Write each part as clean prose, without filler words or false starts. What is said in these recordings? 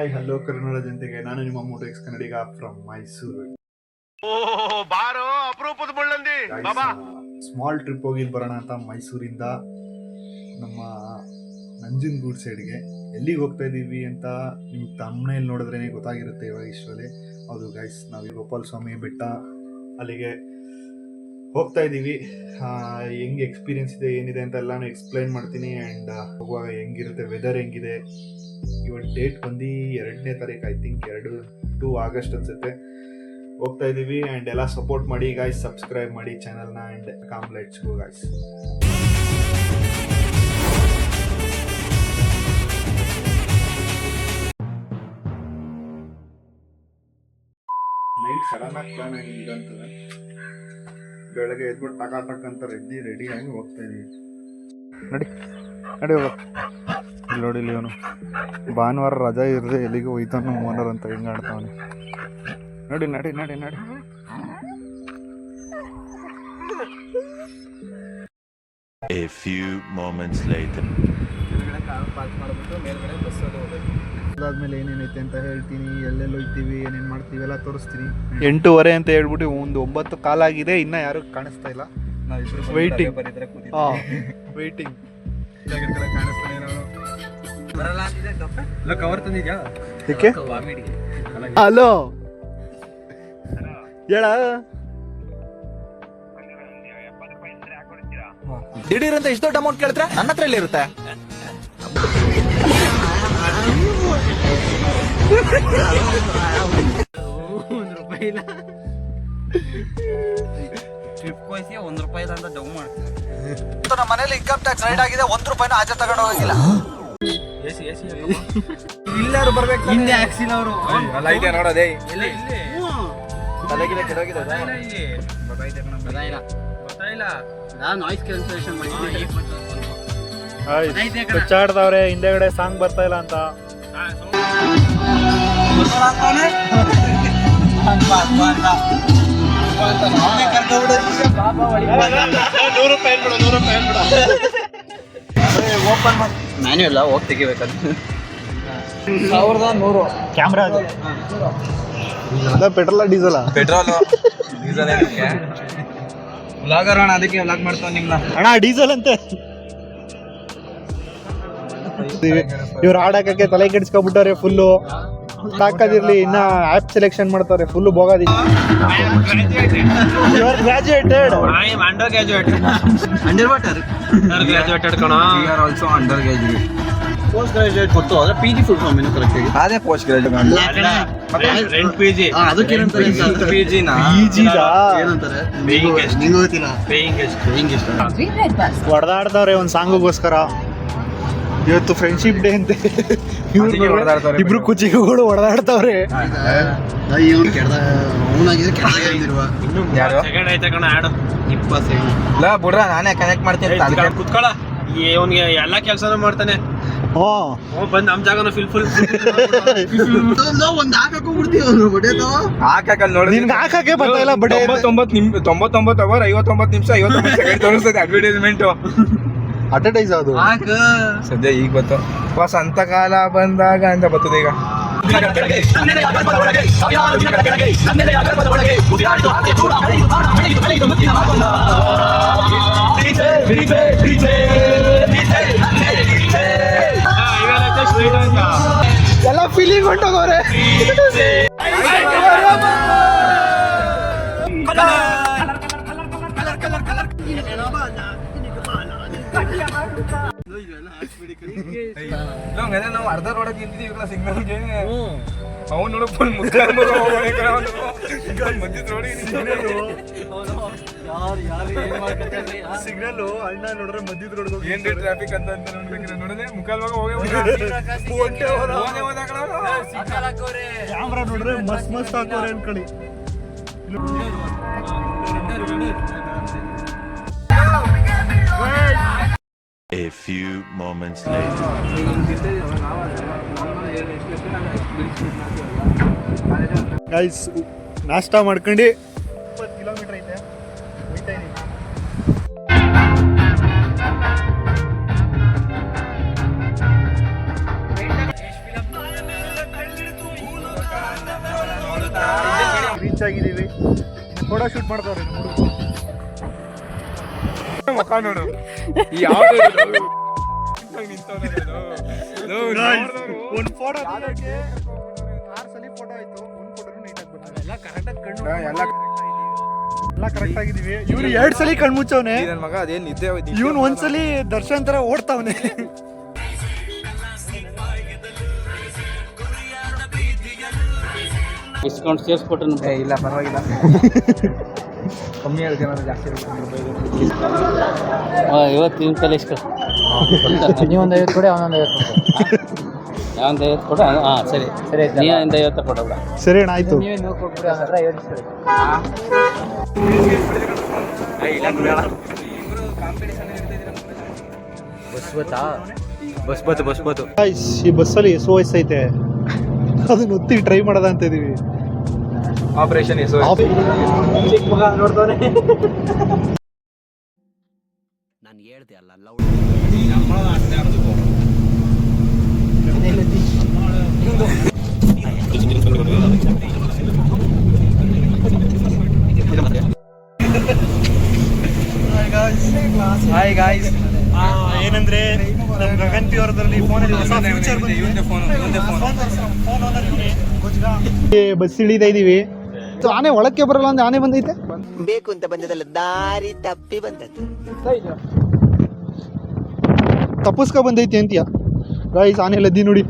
Hi hello Kannada ಜನತೆಗೆ ನಾನು ನಿಮ್ಮ moto X Kannadiga from Mysuru. ಬಾರೋ ಅಪರೂಪದ ಮುಳ್ಳಂದಿ ಬಾಬಾ ಸ್ಮಾಲ್ ಟ್ರಿಪ್ ಹೋಗಿ ಬರೋಣ ಅಂತ ಮೈಸೂರಿಂದ ನಮ್ಮ ನಂಜನಗೂಡು ಸೈಡ್ಗೆ. ಎಲ್ಲಿಗೆ ಹೋಗ್ತಾ ಇದ್ದೀವಿ ಅಂತ ನಿಮ್ಗೆ ತಮ್ಮನೇಲಿ ನೋಡಿದ್ರೇ ಗೊತ್ತಾಗಿರುತ್ತೆ ಇವಾಗ ಇಷ್ಟರಲ್ಲಿ. ಹೌದು ಗೈಸ್, ನಾವು ಗೋಪಾಲ ಸ್ವಾಮಿ ಬೆಟ್ಟ ಅಲ್ಲಿಗೆ ಹೋಗ್ತಾ ಇದ್ದೀವಿ. ಹೆಂಗೆ ಎಕ್ಸ್ಪೀರಿಯನ್ಸ್ ಇದೆ ಏನಿದೆ ಅಂತ ಎಲ್ಲಾನು ಎಕ್ಸ್ಪ್ಲೈನ್ ಮಾಡ್ತೀನಿ. ಆ್ಯಂಡ್ ಹೋಗುವಾಗ ಹೆಂಗಿರುತ್ತೆ, ವೆದರ್ ಹೆಂಗಿದೆ. ಇವತ್ತು ಡೇಟ್ ಬಂದು 2ನೇ ತಾರೀಕು, ಐ ಥಿಂಕ್ 2 ಆಗಸ್ಟ್ ಅನ್ಸುತ್ತೆ. ಹೋಗ್ತಾ ಇದ್ದೀವಿ. ಆ್ಯಂಡ್ ಎಲ್ಲ ಸಪೋರ್ಟ್ ಮಾಡಿ ಗಾಯ್ಸ್, ಸಬ್ಸ್ಕ್ರೈಬ್ ಮಾಡಿ ಚಾನಲ್ನ. And com let's go guys. Night sudden ಆಗಿ ಪ್ಲಾನ್ ಆಗಿದೆ ಅಂತದೆ. ಬೆಳಗ್ಗೆ ಎದ್ಬಿಟ್ಟು ಟಕ್ ಅಂತ ರೆಡಿ ಆಗಿ ಹೋಗ್ತಾ ಇದೀವಿ. ನಡಿ ಹೋಗ. ಇಲ್ಲಿ ನೋಡಿ, ಇಲ್ಲಿ ಅವನು ಭಾನುವಾರ ರಜಾ ಇರದೆ ಎಲ್ಲಿಗೆ ಹೋಯ್ತಾನು ಓನರ್ ಅಂತ ಹಿಂಗೆ ಆಡ್ತಾವನೆ. ನಡಿ. A few moments later. ಅದಾದ್ಮೇಲೆ ಏನೇನೈತೆ ಅಂತ ಹೇಳ್ತೀನಿ, ಎಲ್ಲೆಲ್ಲಿ ಹೋಗ್ತೀವಿ, ಏನೇನು ಮಾಡ್ತೀವಿ ಎಲ್ಲ ತೋರಿಸ್ತೀನಿ. 8:15 ಅಂತ ಹೇಳ್ಬಿಟ್ಟು ಒಂದು 9 ಕಾಲಾಗಿದೆ, ಇನ್ನೂ ಯಾರು ಕಾಣಿಸ್ತಾ ಇಲ್ಲ. ವೆಯ್ಟಿಂಗ್. ಕವರ್ ತಂದಿದ್ಯಾ? ಹಲೋ ಹೇಳ. ದಿಢೀರ್ ಅಂತ ಇಷ್ಟು ದೊಡ್ಡ ಅಮೌಂಟ್ ಕೇಳಿದ್ರೆ ನನ್ನ ಹತ್ರ ಇರುತ್ತೆ. ₹1 ಇಲ್ಲ. ಟ್ರಿಪ್ ಹೋಯ್ಸಿ ₹1 ಅಂತ ಡೌನ್ ಮಾಡ್ತೀನಿ. ನಮ್ಮ ಮನೇಲಿ ಇನ್ಕಮ್ ಟ್ಯಾಕ್ಸ್ ರೈಡ್ ಆಗಿದೆ, ₹1 ಆಚೆ ತಗೊಂಡು ಹೋಗಿಲ್ಲ. ಇಲ್ಲಾರು ಬರ್ಬೇಕು, ಹಿಂದೆ ಹಾಕ್ಸಿಲ್ಲ ಅವರು. ಅಲ್ಲ ಇದೆ ನೋಡೋದೇ ಇಲ್ಲಿ ತಲೆಗಿಲೆ ಕೆಡೋಗಿದೆ. ಗೊತ್ತಾಯಿಲ್ಲ. ನಾನು ನಾಯ್ಸ್ ಕ್ಯಾನ್ಸಲೇಷನ್ ಮಾಡಿದ್ದೀನಿ. ಕಚ್ಚಾಡ್ದವ್ರೆ, ಹಿಂದೆಗಡೆ ಸಾಂಗ್ ಬರ್ತಾ ಇಲ್ಲ ಅಂತ. ಮ್ಯಾನ್ಯುಯಲ್ ಹೋಗಿ ತೆಗಿಬೇಕಂತ. 1100 ಕ್ಯಾಮ್ರಾ ಪೆಟ್ರೋಲ ಡೀಸೆಲ್ ಏನಕ್ಕೆ ವ್ಲಾಗರ್ ಅಣ್ಣ, ಅದಕ್ಕೆ ವ್ಲಾಗ್ ಮಾಡ್ತಾವ ನಿಮ್ನ ಅಣ್ಣ. ಡೀಸೆಲ್ ಅಂತೆ ಇವ್ರು ಹಾಡಾಕಕ್ಕೆ ತಲೆ ಕೆಡಿಸ್ಕೊಬಿಟ್ಟವ್ರೆ ಫುಲ್ಲು. ತಾಕದಿರ್ಲಿ, ಇನ್ನ ಆಪ್ ಸೆಲೆಕ್ಷನ್ ಮಾಡ್ತಾರೆ full Bogadi. Graduated post graduate ಕೊಟ್ಟು ಅದ್ರ PG ಫುಲ್ ಫಾರ್ಮ್ ಏನು ಕರೆಕ್ಟ್ ಆಗಿ ಅದೇ ಪೋಸ್ಟ್ ಗ್ರಾಜುಯೇಟ್ ರೆಂಟ್ PG. ಅದಕ್ಕೆ ಏನಂತಾರೆ PG ನಾ ಏನಂತಾರೆ ನಿಂಗೆ ಗೊತ್ತಿಲ್ಲ. ಪೇಯಿಂಗ್ ಗೆಸ್ಟ್ ಹೊಡೆದಾಡ್ದವ್ರೆ ಒಂದು ಸಾಂಗಿಗೋಸ್ಕರ. ಇವತ್ತು ಫ್ರೆಂಡ್ಶಿಪ್ ಡೇ ಅಂತೆ. ಇಬ್ರು ಕುಚಿಗಳು ಹೊಡೆದಾಡ್ತವ್ರೆ. ಬಿಡ್ರ, ನಾನೇ ಕನೆಕ್ಟ್ ಮಾಡ್ತೀನಿ. ಕುತ್ಕೊಳ, ಇವನ್ಗೆ ಎಲ್ಲಾ ಕೆಲ್ಸನೂ ಮಾಡ್ತಾನೆ. ಬಂದ್ ನಮ್ ಜಾಗನ ಒಂದ್ ಹಾಕಕ್ ನೋಡಿ. ನಿನ್ಗೆ ಹಾಕಕ್ಕೆ ಬರ್ತಾ ಇಲ್ಲ. ಬಟ್ 99 ಅವರ್ 59 ನಿಮಿಷ 59 ಸೆಕೆಂಡ್ ತೋರಿಸ್ತದೆ ಅಡ್ವರ್ಟೈಸ್ಮೆಂಟ್. ಅಡ್ವರ್ಟೈಸ್ ಅದು ಸದ್ಯ ಈಗ ಬಂತು. ವಸಂತ ಕಾಲ ಬಂದಾಗ ಅಂತ ಬರ್ತದೆ ಈಗ. ಎಲ್ಲ ಫೀಲಿಂಗ್ ಹೊಂಟೋಗವ್ರೆ. ನಾವು ಅರ್ಧ ರೋಡಕ್ಕೆ ನಿಂತಿದ್ದೀವಿ ಸಿಗ್ನಲ್ಗೆ. ಅವ್ನು ನೋಡ ಸಿಗ್ನಲ್ ಅಣ್ಣ ನೋಡ್ರೆ ಮಧ್ಯದ ರೋಡ್ ಏನ್ ಟ್ರಾಫಿಕ್ ಅಂತ ನೋಡ್ಬೇಕ್ರೆ ನೋಡಿದ್ರೆ ಮುಖಾಲ್ವಾಗ ಕ್ಯಾಮ್ರಾ ನೋಡ್ರೆ ಮಸ್ತ್ ಹಾಕೋರೆ ಅನ್ಕೊಳ್ಳಿ. A few moments later. Guys, ನಾಷ್ಟಾ ಮಾಡ್ಕೊಂಡು 20 ಕಿಲೋಮೀಟರ್ ಐತೆ ಹೋಯ್ತಾ ಇದೀನಿ. ರೀಚ್ ಆಗಿದ್ದೀವಿ. ಫೋಟೋ ಶೂಟ್ ಮಾಡ್ತಾವ್ರೆ ಮುಖ ನೋಡು ಒಂದು ಫೋಟೋ 6 ಸಲ ಫೋಟೋ ಆಯ್ತು. ಒಂದು ಫೋಟೋನು ನೀಟಾಗಿ ಬಂದಿಲ್ಲ. ಎಲ್ಲ ಕರೆಕ್ಟ್ ಆಗಿದೀವಿ. ಇವ್ರು 2 ಸಲ ಕಣ್ಮುಚ್ಚವನೆ ನನ್ನ ಮಗ. ಅದೇನ್ ನಿದ್ದೆ ಇವನು ಒಂದ್ಸಲಿ ದರ್ಶನ್ ತರ ಓಡ್ತಾವನೆ. ಡಿಸ್ಕೌಂಟ್ ಸೇರಿಸ್ಕೊಟ್ರೆ ಇಲ್ಲ ಪರವಾಗಿಲ್ಲ. ಕಮ್ಮಿ ಹೇಳ್ತೀನಿ ಜಾಸ್ತಿ. ಇವತ್ತು ನಿಮ್ಮ ಕೈಲಿ ಎಷ್ಟು ನೀವೊಂದು 50 ಕೊಡಿ, ಅವನೊಂದು 50 ನಾವೊಂದು 50 ಕೊಡ. ಹಾಂ ಸರಿ ಸರಿ, ನೀವೊಂದು 50 ಕೊಡಬೇಡ. ಸರಿ ಅಣ್ಣ ಆಯ್ತು. ನೀವೇ ನೀವು ಕೊಟ್ಬಿಡಿ, ಅವನ 50 ಬಸ್ ಬತ್ತು. ಈ ಬಸ್ಸಲ್ಲಿ SOS ಐತೆ, ಅದನ್ನ ಒತ್ತಿ ಟ್ರೈ ಮಾಡೋದ ಅಂತ ಇದೀವಿ. ಆಪರೇಷನ್ ನೋಡ್ತಾನೆ. ನಾನು ಹೇಳ್ದೆ ಅಲ್ಲ ಹಾಯ್ ಗಾಯ್ಸ್. ಏನಂದ್ರೆ ನಮ್ಮ ಗಗನ್ ಪಿ ಅವರದಲ್ಲಿ ಫೋನಲ್ಲಿ ಬಸ್ ಇಳಿತಾ ಇದೀವಿ. ಆನೆ ಒಳಕ್ಕೆ ಬರಲ್ಲ ಅಂದ್ರೆ ಆನೆ ಬಂದೈತೆ. ಬೇಕು ಅಂತ ಬಂದದಲ್ಲ, ದಾರಿ ತಪ್ಪಿ ಬಂದದ್ದು. ತಪ್ಪಿಸ್ಕೊ ಬಂದೈತಿ ಅಂತೀಯ ಗೈಸ್. ಆನೆ ಲದ್ದಿ ನೋಡಿ,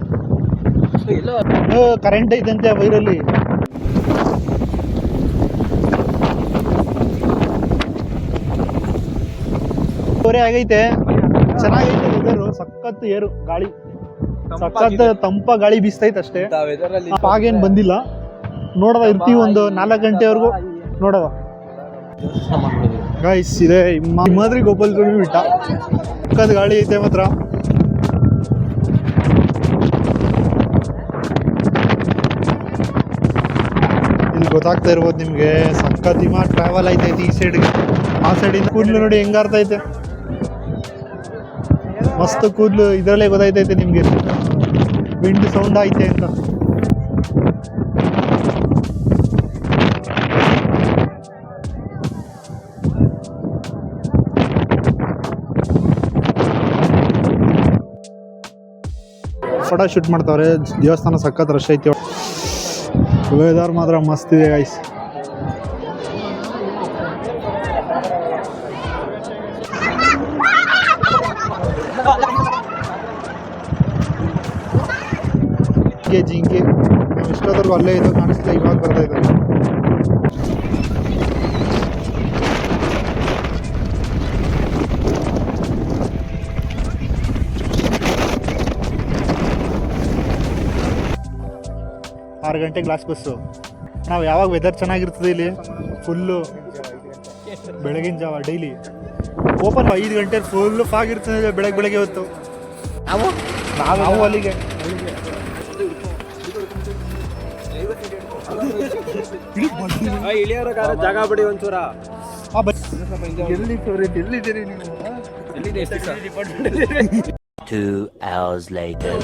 ಕರೆಂಟ್ ಐತಂತೆ ವೈರಲ್ಲಿ. ಆಗೈತೆ, ಚೆನ್ನಾಗೈತೆ ವೆದರು. ಸಖತ್ ಏರು ಗಾಳಿ, ಸಖತ್ ತಂಪ ಗಾಳಿ ಬೀಸ್ತೈತೆ ಅಷ್ಟೇ. ಆಗೇನ್ ಬಂದಿಲ್ಲ. ನೋಡವ ಇರ್ತೀವಿ ಒಂದು 4 ಗಂಟೆವರೆಗೂ. ನೋಡವ ಗೈಸ್, ಇದೆ ಮಾದ್ರಿ ಗೋಪಾಲ್ ಸ್ವಾಮಿ ಬಿಟ್ಟ. ಸಖತ್ ಗಾಳಿ ಐತೆ ಮಾತ್ರ. ಇಲ್ಲಿ ಗೊತ್ತಾಗ್ತಾ ಇರ್ಬೋದು ನಿಮ್ಗೆ, ಸಖತ್ ಟ್ರಾವೆಲ್ ಐತೈತಿ ಈ ಸೈಡ್ಗೆ. ಆ ಸೈಡಿಂದ ಕೂದಲು ನೋಡಿ ಹೆಂಗಾರ್ತೈತೆ, ಮಸ್ತ್ ಕೂದಲು. ಇದರಲ್ಲೇ ಗೊತ್ತಾಯ್ತೈತೆ ನಿಮ್ಗೆ ವಿಂಡ್ ಸೌಂಡ್ ಐತೆ ಅಂತ. ಫೋಟೋ ಶೂಟ್ ಮಾಡ್ತಾವ್ರೆ. ದೇವಸ್ಥಾನ ಸಖತ್ ರಶ್ ಐತಿ. ವೆದರ್ ಮಾತ್ರ ಮಸ್ತ್ ಇದೆ ಗೈಸ್. ಜಿಂಕೆ ನಾವು ಇಷ್ಟೊತ್ತರ್ಗು ಅಲ್ಲೇ ಇದ್ದು ಕಾಣಿಸ್ತಾ, ಇವಾಗ ಬರ್ತಾ ಇದ್ದಾರೆ. ಆರು ಗಂಟೆಗೆ ಲಾಸ್ಟ್ ಬಸ್ಸು. ನಾವು ಯಾವಾಗ ವೆದರ್ ಚೆನ್ನಾಗಿರ್ತದೆ ಇಲ್ಲಿ ಫುಲ್ಲು ಬೆಳಗಿನ ಜಾವ ಡೈಲಿ ಓಪನ್ 5 ಗಂಟೆ ಫುಲ್ಲು ಫಾಗ್ ಇರ್ತದೆ ಬೆಳಗ್ಗೆ ಹೊತ್ತು. ನಾವು ಅಲ್ಲಿಗೆ ಇಳಿಯೋರ ಜಾಗ ಬಿಡಿ ಒಂಚೂರ. ಎಲ್ಲಿದ್ದೀರಿ ನೀವು? 2 hours later.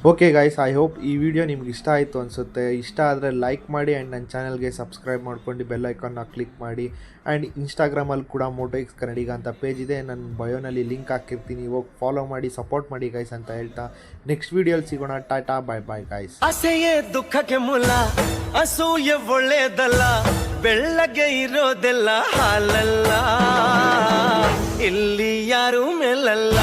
Okay guys, I hope ಈ ವಿಡಿಯೋ ನಿಮ್ಗೆ ಇಷ್ಟ ಆಯಿತು ಅನಿಸುತ್ತೆ. ಇಷ್ಟ ಆದರೆ ಲೈಕ್ ಮಾಡಿ ಆ್ಯಂಡ್ ನನ್ನ ಚಾನಲ್ಗೆ ಸಬ್ಸ್ಕ್ರೈಬ್ ಮಾಡ್ಕೊಂಡು ಬೆಲ್ ಐಕಾನ್ನ ಕ್ಲಿಕ್ ಮಾಡಿ. ಆ್ಯಂಡ್ ಇನ್ಸ್ಟಾಗ್ರಾಮಲ್ಲಿ ಕೂಡ ಮೋಟೋಎಕ್ಸ್ ಕನ್ನಡಿಗ ಅಂತ ಪೇಜ್ ಇದೆ, ನನ್ನ ಬಯೋನಲ್ಲಿ ಲಿಂಕ್ ಹಾಕಿರ್ತೀನಿ, ಹೋಗಿ ಫಾಲೋ ಮಾಡಿ, ಸಪೋರ್ಟ್ ಮಾಡಿ ಗೈಸ್ ಅಂತ ಹೇಳ್ತಾ ನೆಕ್ಸ್ಟ್ ವಿಡಿಯೋಲಿ ಸಿಗೋಣ. ಟಾಟಾ, ಬಾಯ್ ಬಾಯ್ ಗೈಸ್. ಅಸೆಯೇ ದುಃಖಕ್ಕೆ ಮೂಲ, ಅಸೂಯೆ ಒಳ್ಳೇದಲ್ಲ, ಬೆಳ್ಳಗೆ ಇರೋದೆಲ್ಲ ಹಾಲಲ್ಲ, ಇಲ್ಲಿ ಯಾರು ಮೇಲಲ್ಲ.